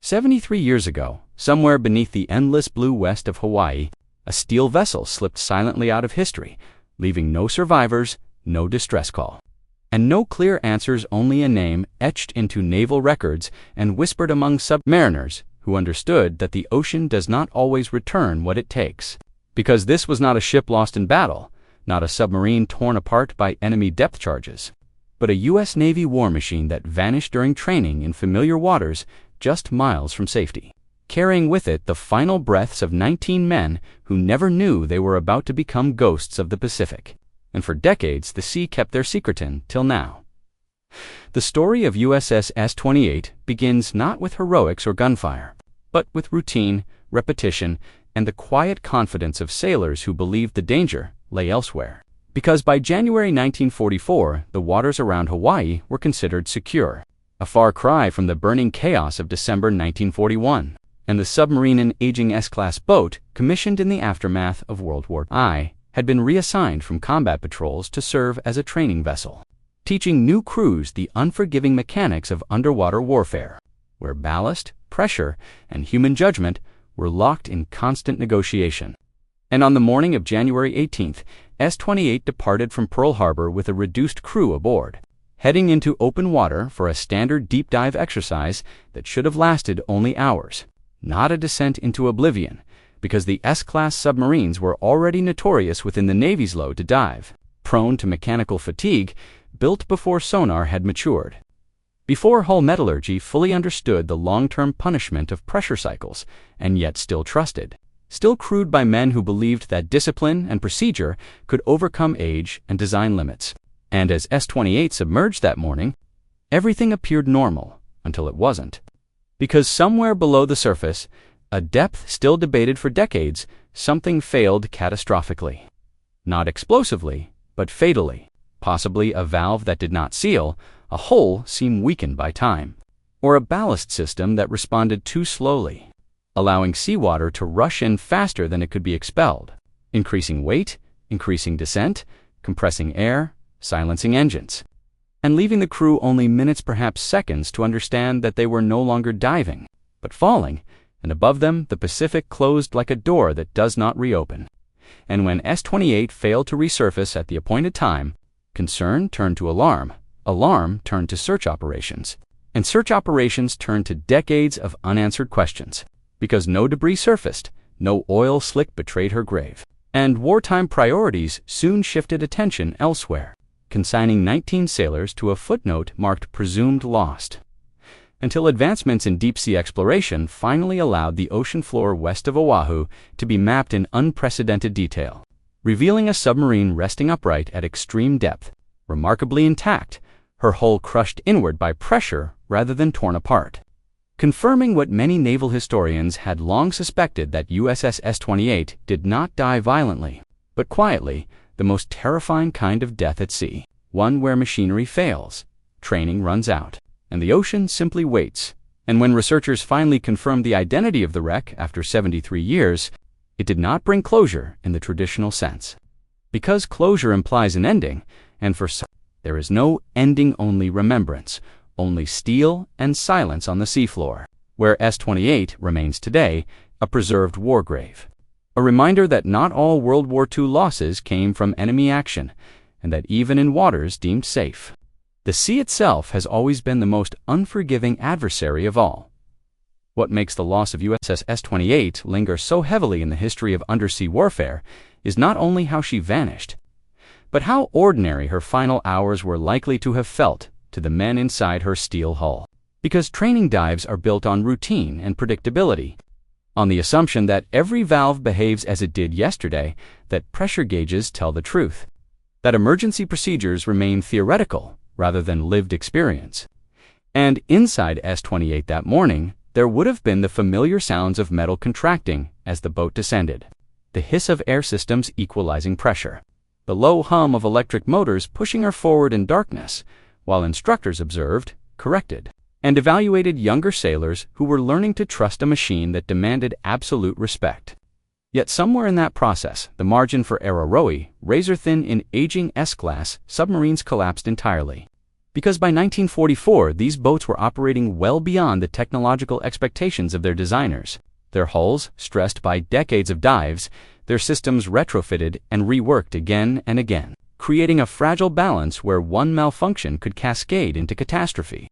73 years ago, somewhere beneath the endless blue west of Hawaii, a steel vessel slipped silently out of history, leaving no survivors, no distress call, and no clear answers, only a name etched into naval records and whispered among submariners who understood that the ocean does not always return what it takes. Because this was not a ship lost in battle, not a submarine torn apart by enemy depth charges, but a U.S. Navy war machine that vanished during training in familiar waters just miles from safety, carrying with it the final breaths of 19 men who never knew they were about to become ghosts of the Pacific. And for decades, the sea kept their secret in till now. The story of USS S-28 begins not with heroics or gunfire, but with routine, repetition, and the quiet confidence of sailors who believed the danger lay elsewhere. Because by January 1944, the waters around Hawaii were considered secure, a far cry from the burning chaos of December 1941, and the submarine, an aging S-class boat commissioned in the aftermath of World War I, had been reassigned from combat patrols to serve as a training vessel, teaching new crews the unforgiving mechanics of underwater warfare, where ballast, pressure, and human judgment were locked in constant negotiation. And on the morning of January 18th, S-28 departed from Pearl Harbor with a reduced crew aboard, heading into open water for a standard deep dive exercise that should have lasted only hours, not a descent into oblivion, because the S-class submarines were already notorious within the Navy's load to dive, prone to mechanical fatigue, built before sonar had matured, before hull metallurgy fully understood the long-term punishment of pressure cycles, and yet still trusted, still crewed by men who believed that discipline and procedure could overcome age and design limits. And as S-28 submerged that morning, everything appeared normal until it wasn't. Because somewhere below the surface, a depth still debated for decades, something failed catastrophically. Not explosively, but fatally. Possibly a valve that did not seal, a hull seemed weakened by time, or a ballast system that responded too slowly, allowing seawater to rush in faster than it could be expelled, increasing weight, increasing descent, compressing air, silencing engines, and leaving the crew only minutes, perhaps seconds, to understand that they were no longer diving, but falling, and above them the Pacific closed like a door that does not reopen. And when S-28 failed to resurface at the appointed time, concern turned to alarm, alarm turned to search operations, and search operations turned to decades of unanswered questions, because no debris surfaced, no oil slick betrayed her grave, and wartime priorities soon shifted attention elsewhere, consigning 19 sailors to a footnote marked presumed lost, until advancements in deep-sea exploration finally allowed the ocean floor west of Oahu to be mapped in unprecedented detail, revealing a submarine resting upright at extreme depth, remarkably intact, her hull crushed inward by pressure rather than torn apart, confirming what many naval historians had long suspected, that USS S-28 did not die violently, but quietly, the most terrifying kind of death at sea, one where machinery fails, training runs out, and the ocean simply waits. And when researchers finally confirmed the identity of the wreck after 73 years, it did not bring closure in the traditional sense. Because closure implies an ending, and for some, there is no ending, only remembrance, only steel and silence on the seafloor, where S-28 remains today, a preserved war grave. A reminder that not all World War II losses came from enemy action, and that even in waters deemed safe, the sea itself has always been the most unforgiving adversary of all. What makes the loss of USS S-28 linger so heavily in the history of undersea warfare is not only how she vanished, but how ordinary her final hours were likely to have felt to the men inside her steel hull. Because training dives are built on routine and predictability, on the assumption that every valve behaves as it did yesterday, that pressure gauges tell the truth, that emergency procedures remain theoretical rather than lived experience. And inside S-28 that morning, there would have been the familiar sounds of metal contracting as the boat descended, the hiss of air systems equalizing pressure, the low hum of electric motors pushing her forward in darkness, while instructors observed, corrected, and evaluated younger sailors who were learning to trust a machine that demanded absolute respect. Yet somewhere in that process, the margin for error, razor-thin in aging S-class submarines, collapsed entirely. Because by 1944, these boats were operating well beyond the technological expectations of their designers. Their hulls, stressed by decades of dives, their systems retrofitted and reworked again and again, creating a fragile balance where one malfunction could cascade into catastrophe.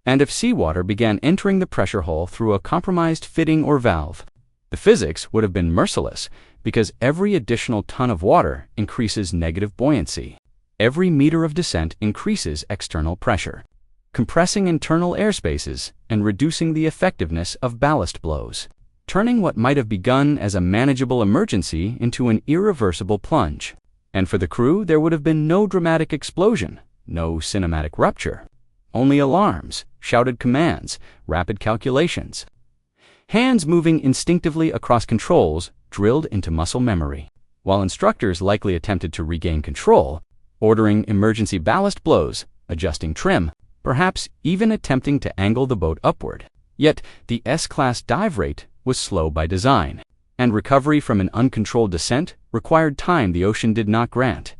And if seawater began entering the pressure hull through a compromised fitting or valve, the physics would have been merciless, because every additional ton of water increases negative buoyancy. Every meter of descent increases external pressure, compressing internal airspaces and reducing the effectiveness of ballast blows, turning what might have begun as a manageable emergency into an irreversible plunge. And for the crew, there would have been no dramatic explosion, no cinematic rupture, only alarms, shouted commands, rapid calculations, hands moving instinctively across controls drilled into muscle memory, while instructors likely attempted to regain control, ordering emergency ballast blows, adjusting trim, perhaps even attempting to angle the boat upward. Yet the S-class dive rate was slow by design, and recovery from an uncontrolled descent required time the ocean did not grant.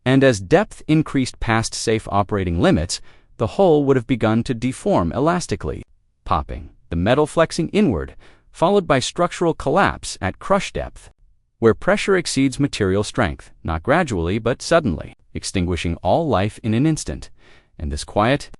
And as depth increased past safe operating limits, the hull would have begun to deform elastically, popping, the metal flexing inward, followed by structural collapse at crush depth, where pressure exceeds material strength, not gradually but suddenly, extinguishing all life in an instant. And this quiet,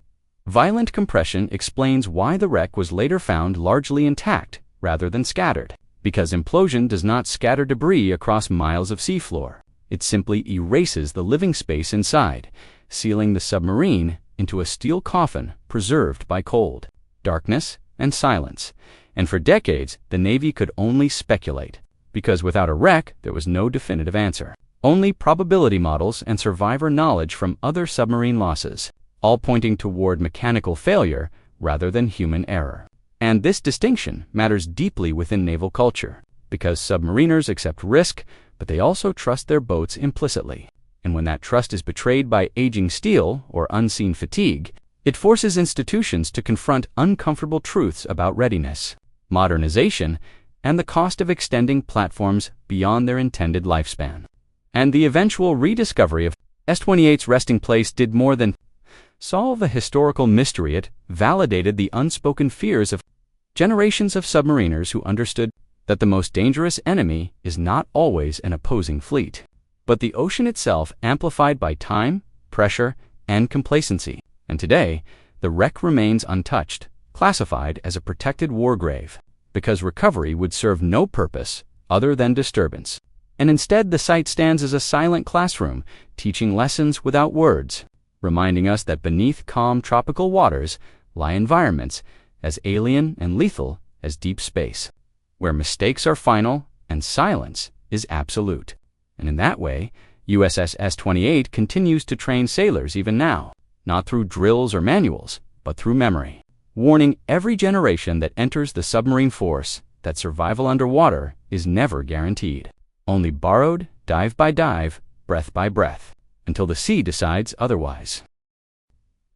violent compression explains why the wreck was later found largely intact rather than scattered. Because implosion does not scatter debris across miles of seafloor. It simply erases the living space inside, sealing the submarine into a steel coffin preserved by cold, darkness, and silence. And for decades, the Navy could only speculate, because without a wreck, there was no definitive answer. Only probability models and survivor knowledge from other submarine losses, all pointing toward mechanical failure rather than human error. And this distinction matters deeply within naval culture, because submariners accept risk, but they also trust their boats implicitly. And when that trust is betrayed by aging steel or unseen fatigue, it forces institutions to confront uncomfortable truths about readiness, modernization, and the cost of extending platforms beyond their intended lifespan. And the eventual rediscovery of S-28's resting place did more than solve a historical mystery. It validated the unspoken fears of generations of submariners who understood that the most dangerous enemy is not always an opposing fleet, but the ocean itself, amplified by time, pressure, and complacency. And today, the wreck remains untouched, classified as a protected war grave, because recovery would serve no purpose other than disturbance. And instead, the site stands as a silent classroom, teaching lessons without words, reminding us that beneath calm tropical waters lie environments as alien and lethal as deep space, where mistakes are final and silence is absolute. And in that way, USS S-28 continues to train sailors even now, not through drills or manuals, but through memory, warning every generation that enters the submarine force that survival underwater is never guaranteed, only borrowed dive by dive, breath by breath, until the sea decides otherwise.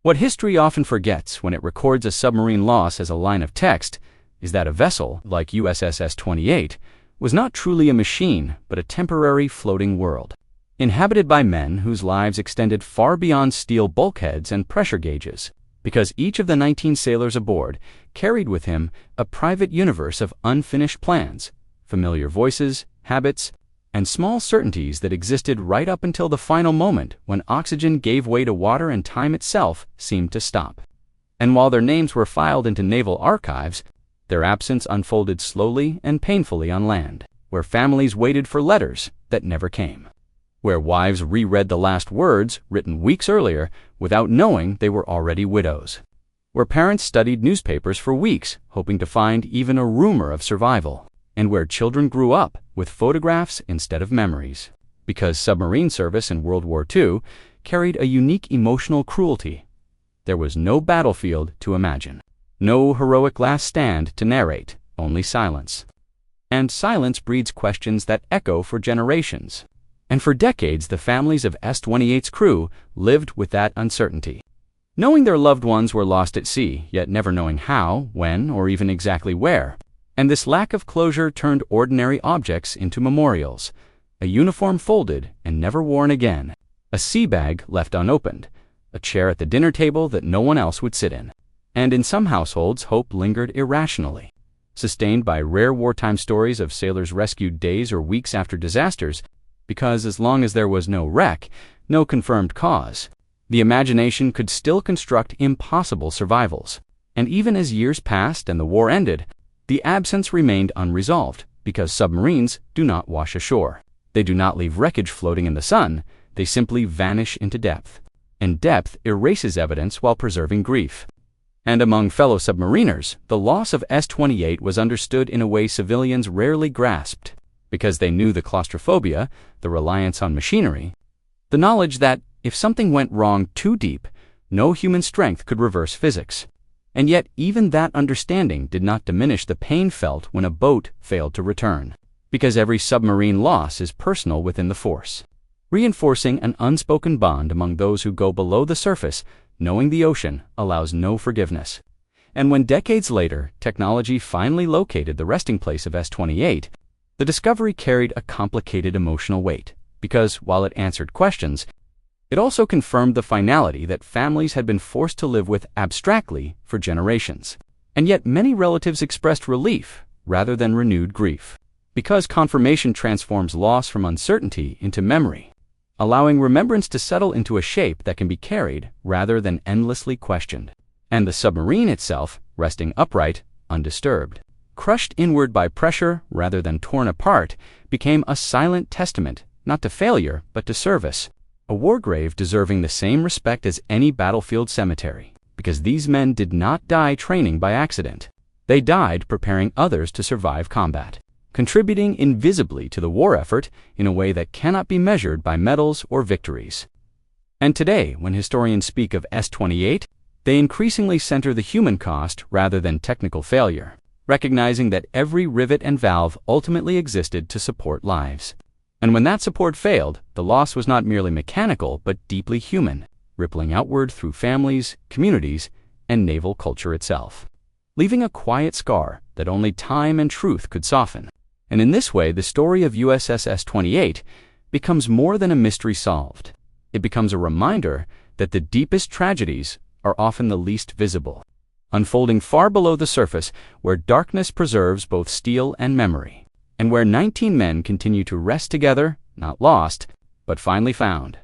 What history often forgets when it records a submarine loss as a line of text is that a vessel, like USS S-28, was not truly a machine, but a temporary floating world, inhabited by men whose lives extended far beyond steel bulkheads and pressure gauges, because each of the 19 sailors aboard carried with him a private universe of unfinished plans, familiar voices, habits, and small certainties that existed right up until the final moment when oxygen gave way to water and time itself seemed to stop. And while their names were filed into naval archives, their absence unfolded slowly and painfully on land, where families waited for letters that never came, where wives reread the last words written weeks earlier without knowing they were already widows, where parents studied newspapers for weeks hoping to find even a rumor of survival, and where children grew up with photographs instead of memories, because submarine service in World War II carried a unique emotional cruelty. There was no battlefield to imagine, no heroic last stand to narrate, only silence. And silence breeds questions that echo for generations. And for decades, the families of S-28's crew lived with that uncertainty, knowing their loved ones were lost at sea, yet never knowing how, when, or even exactly where. And this lack of closure turned ordinary objects into memorials: a uniform folded and never worn again, a sea bag left unopened, a chair at the dinner table that no one else would sit in. And in some households, hope lingered irrationally, sustained by rare wartime stories of sailors rescued days or weeks after disasters, because as long as there was no wreck, no confirmed cause, the imagination could still construct impossible survivals. And even as years passed and the war ended, the absence remained unresolved, because submarines do not wash ashore. They do not leave wreckage floating in the sun, they simply vanish into depth. And depth erases evidence while preserving grief. And among fellow submariners, the loss of S-28 was understood in a way civilians rarely grasped, because they knew the claustrophobia, the reliance on machinery, the knowledge that if something went wrong too deep, no human strength could reverse physics. And yet even that understanding did not diminish the pain felt when a boat failed to return, because every submarine loss is personal within the force, reinforcing an unspoken bond among those who go below the surface, knowing the ocean allows no forgiveness. And when decades later, technology finally located the resting place of S-28, the discovery carried a complicated emotional weight, because while it answered questions, it also confirmed the finality that families had been forced to live with abstractly for generations. And yet many relatives expressed relief rather than renewed grief, because confirmation transforms loss from uncertainty into memory, allowing remembrance to settle into a shape that can be carried rather than endlessly questioned. And the submarine itself, resting upright, undisturbed, crushed inward by pressure rather than torn apart, became a silent testament, not to failure, but to service, a war grave deserving the same respect as any battlefield cemetery, because these men did not die training by accident. They died preparing others to survive combat, contributing invisibly to the war effort in a way that cannot be measured by medals or victories. And today, when historians speak of S-28, they increasingly center the human cost rather than technical failure, recognizing that every rivet and valve ultimately existed to support lives. And when that support failed, the loss was not merely mechanical but deeply human, rippling outward through families, communities, and naval culture itself, leaving a quiet scar that only time and truth could soften. And in this way, the story of USS S-28 becomes more than a mystery solved. It becomes a reminder that the deepest tragedies are often the least visible, unfolding far below the surface where darkness preserves both steel and memory, and where 19 men continue to rest together, not lost, but finally found.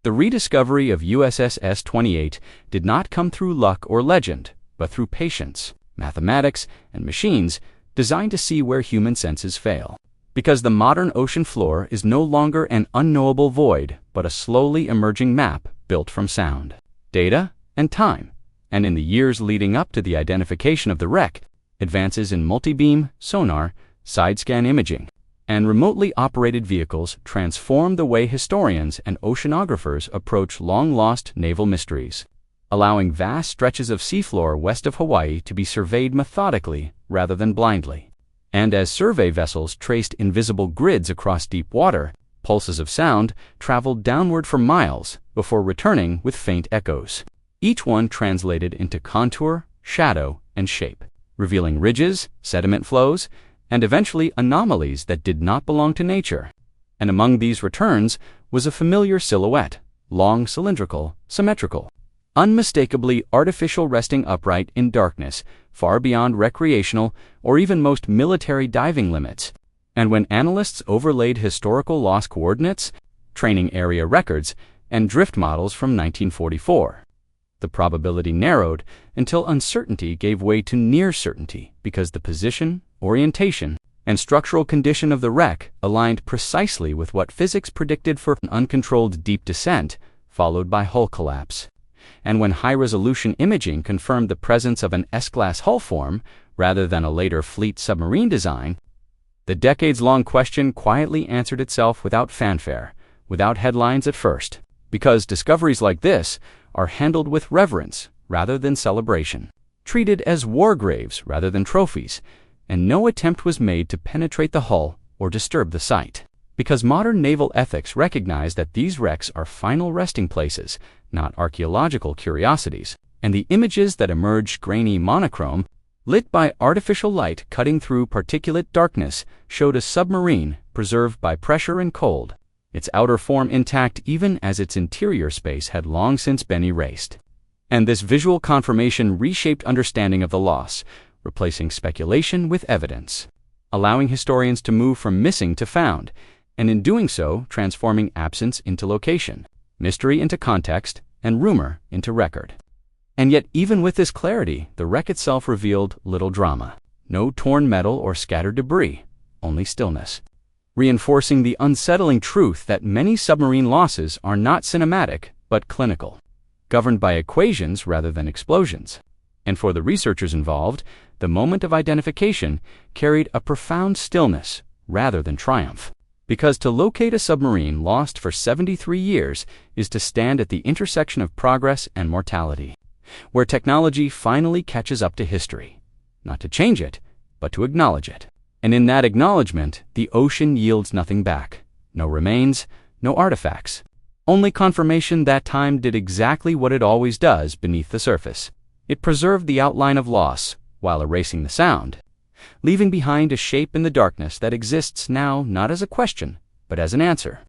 The rediscovery of USS S-28 did not come through luck or legend, but through patience, mathematics, and machines designed to see where human senses fail. Because the modern ocean floor is no longer an unknowable void, but a slowly emerging map built from sound, data, and time. And in the years leading up to the identification of the wreck, advances in multi-beam, sonar, side-scan imaging, and remotely operated vehicles transformed the way historians and oceanographers approach long-lost naval mysteries, allowing vast stretches of seafloor west of Hawaii to be surveyed methodically rather than blindly. And as survey vessels traced invisible grids across deep water, pulses of sound traveled downward for miles before returning with faint echoes, each one translated into contour, shadow, and shape, revealing ridges, sediment flows, and eventually anomalies that did not belong to nature. And among these returns was a familiar silhouette, long, cylindrical, symmetrical, unmistakably artificial, resting upright in darkness, far beyond recreational or even most military diving limits. And when analysts overlaid historical loss coordinates, training area records, and drift models from 1944, the probability narrowed until uncertainty gave way to near certainty, because the position, orientation, and structural condition of the wreck aligned precisely with what physics predicted for an uncontrolled deep descent, followed by hull collapse. And when high-resolution imaging confirmed the presence of an S-class hull form rather than a later fleet submarine design, the decades-long question quietly answered itself without fanfare, without headlines at first, because discoveries like this are handled with reverence rather than celebration, treated as war graves rather than trophies, and no attempt was made to penetrate the hull or disturb the site, because modern naval ethics recognize that these wrecks are final resting places, not archaeological curiosities, and the images that emerged grainy monochrome, lit by artificial light cutting through particulate darkness, showed a submarine preserved by pressure and cold, its outer form intact even as its interior space had long since been erased. And this visual confirmation reshaped understanding of the loss, replacing speculation with evidence, allowing historians to move from missing to found, and in doing so, transforming absence into location, mystery into context, and rumor into record. And yet, even with this clarity, the wreck itself revealed little drama. No torn metal or scattered debris, only stillness, reinforcing the unsettling truth that many submarine losses are not cinematic, but clinical, governed by equations rather than explosions. And for the researchers involved, the moment of identification carried a profound stillness rather than triumph. Because to locate a submarine lost for 73 years is to stand at the intersection of progress and mortality, where technology finally catches up to history, not to change it, but to acknowledge it. And in that acknowledgement, the ocean yields nothing back. No remains, no artifacts. Only confirmation that time did exactly what it always does beneath the surface. It preserved the outline of loss while erasing the sound, leaving behind a shape in the darkness that exists now not as a question, but as an answer.